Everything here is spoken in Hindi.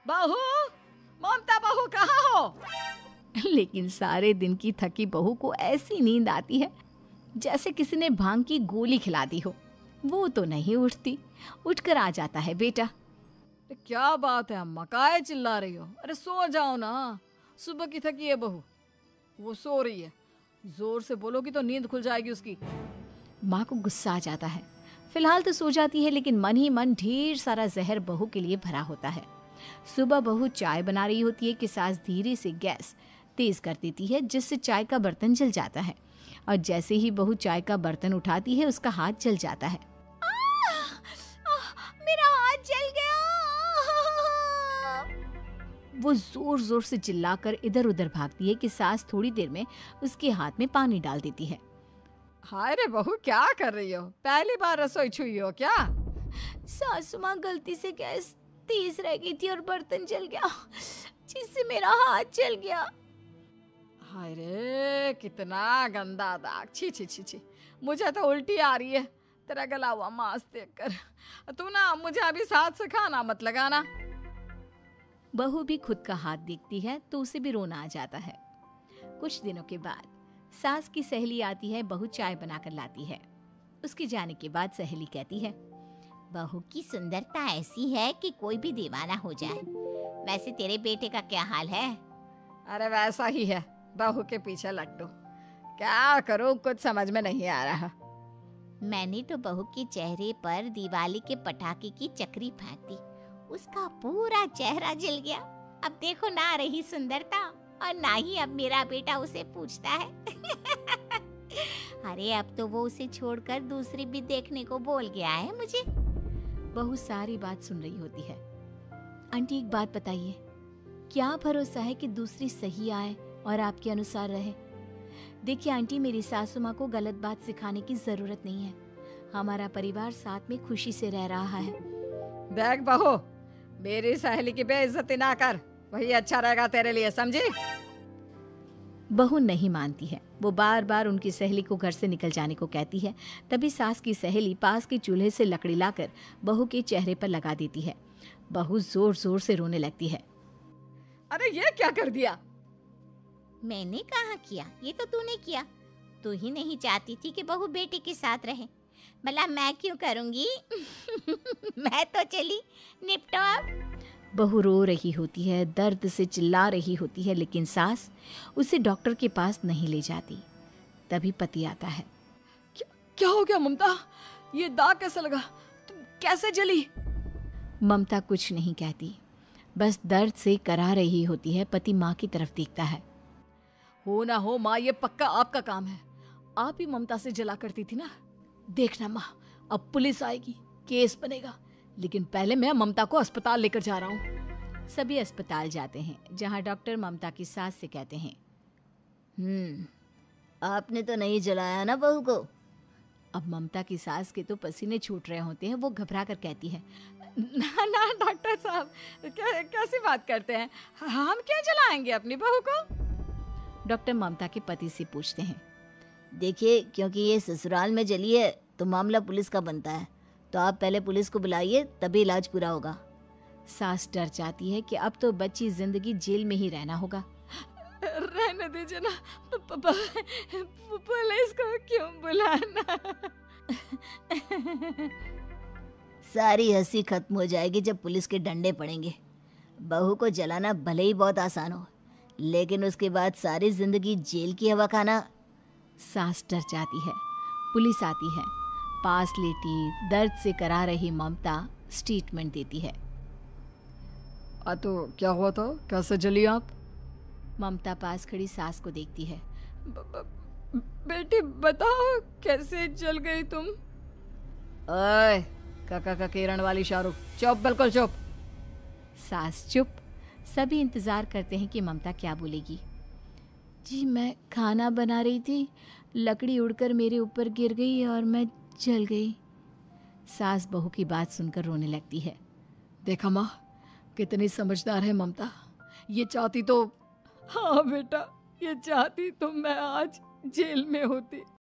बहू, ममता बहू कहाँ हो? लेकिन सारे दिन की थकी बहू को ऐसी नींद आती है जैसे किसी ने भांग की गोली खिला दी हो। वो तो नहीं उठती। उठकर आ जाता है बेटा। अरे क्या बात है अम्मा, काहे चिल्ला रही हो? अरे सो जाओ ना, सुबह की थकी है बहू। वो सो रही है, जोर से बोलोगी तो नींद खुल जाएगी उसकी। माँ को गुस्सा आ जाता है। फिलहाल तो सो जाती है, लेकिन मन ही मन ढेर सारा जहर बहू के लिए भरा होता है। सुबह बहू चाय बना रही होती है कि सास धीरे से गैस तेज कर देती है, जिससे चाय का बर्तन जल जाता है। और जैसे ही बहू चाय का बर्तन उठाती है, उसका हाथ जल जाता है। मेरा हाथ जल गया। वो जोर जोर से चिल्लाकर इधर उधर भागती है कि सास थोड़ी देर में उसके हाथ में पानी डाल देती है। हाय रे बहू, क्या कर रही हो? पहली बार रसोई छुई हो क्या? सासू माँ गलती से गैस तेज रह गई थी और बर्तन जल गया, जिससे मेरा हाथ जल गया। हाय रे, कितना गंदा दाग। छी छी छी छी, मुझे तो उल्टी आ रही है तेरा गला हुआ मांस देखकर। तू ना मुझे अभी साथ से खाना मत लगाना। बहू भी खुद का हाथ देखती है तो उसे भी रोना आ जाता है। कुछ दिनों के बाद सास की सहेली आती है, बहू चाय बनाकर लाती है। उसके जाने के बाद सहेली कहती है, बहू की सुंदरता ऐसी है कि कोई भी दीवाना हो जाए। वैसे तेरे बेटे का क्या हाल है? अरे वैसा ही है, बहू के पीछे लट्टू। क्या करूं, कुछ समझ में नहीं आ रहा। मैंने तो बहू के चेहरे पर दिवाली के पटाखे की चक्री फेंक दी, उसका पूरा चेहरा जल गया। अब देखो ना रही सुंदरता, और ना ही अब मेरा बेटा उसे पूछता है। अरे अब तो वो उसे छोड़कर दूसरी भी देखने को बोल गया है मुझे। बहू सारी बात सुन रही होती है। आंटी एक बात बताइए, क्या भरोसा है कि दूसरी सही आए और आपके अनुसार रहे? देखिए आंटी, मेरी सासू माँ को गलत बात सिखाने की जरूरत नहीं है। हमारा परिवार साथ में खुशी से रह रहा है। देख बहू, मेरी सहेली की बेइज्जती ना कर, वही अच्छा रहेगा तेरे लिए, समझी? बहू नहीं मानती है। वो बार बार उनकी सहेली को घर से निकल जाने को कहती है। तभी सास की सहेली पास के चूल्हे से लकड़ी लाकर बहू के चेहरे पर लगा देती है। बहू जोर जोर से रोने लगती है। अरे ये क्या कर दिया? मैंने कहाँ किया, ये तो तूने किया। तू ही नहीं चाहती थी कि बहू बेटे के साथ रहे, भला मैं क्यों करूंगी? मैं तो चली, निपटो अब। बहू रो रही होती है, दर्द से चिल्ला रही होती है, लेकिन सास उसे डॉक्टर के पास नहीं ले जाती। तभी पति आता है। क्या हो गया ममता? ये दाग कैसे लगा? तुम कैसे जली? ममता कुछ नहीं कहती, बस दर्द से करा रही होती है। पति माँ की तरफ देखता है। हो ना हो माँ, ये पक्का आपका काम है। आप ही ममता से जला करती थी ना। देखना माँ, अब पुलिस आएगी, केस बनेगा, लेकिन पहले मैं ममता को अस्पताल लेकर जा रहा हूँ। सभी अस्पताल जाते हैं, जहाँ डॉक्टर ममता की सास से कहते हैं, आपने तो नहीं जलाया ना बहू को? अब ममता की सास के तो पसीने छूट रहे होते हैं। वो घबरा कर कहती है, ना ना डॉक्टर साहब, कैसी बात करते हैं? हम क्या जलाएंगे अपनी बहू को? डॉक्टर ममता के पति से पूछते हैं, देखिए, क्योंकि ये ससुराल में जली है तो मामला पुलिस का बनता है, तो आप पहले पुलिस को बुलाइए, तभी इलाज पूरा होगा। सास डर जाती है कि अब तो बच्ची जिंदगी जेल में ही रहना होगा। रहने दीजिए ना, पुलिस को क्यों बुलाना? सारी हंसी खत्म हो जाएगी जब पुलिस के डंडे पड़ेंगे। बहू को जलाना भले ही बहुत आसान हो, लेकिन उसके बाद सारी जिंदगी जेल की हवा खाना। सास डर जाती है। पुलिस आती है। पास लेटी दर्द से करा रही ममता स्टेटमेंट देती है। तो क्या हुआ था? कैसे जली आप? ममता पास खड़ी सास को देखती है। बेटी बताओ, कैसे जल गई तुम? ओए, काका का किरण वाली शाहरुख, चुप, बिल्कुल चुप। सास चुप। सभी इंतजार करते हैं कि ममता क्या बोलेगी। जी, मैं खाना बना रही थी, लकड़ी उड़कर मेरे ऊपर गिर गई और मैं जल गई। सास बहू की बात सुनकर रोने लगती है। देखा माँ, कितनी समझदार है ममता। ये चाहती तो, हाँ बेटा, ये चाहती तो मैं आज जेल में होती।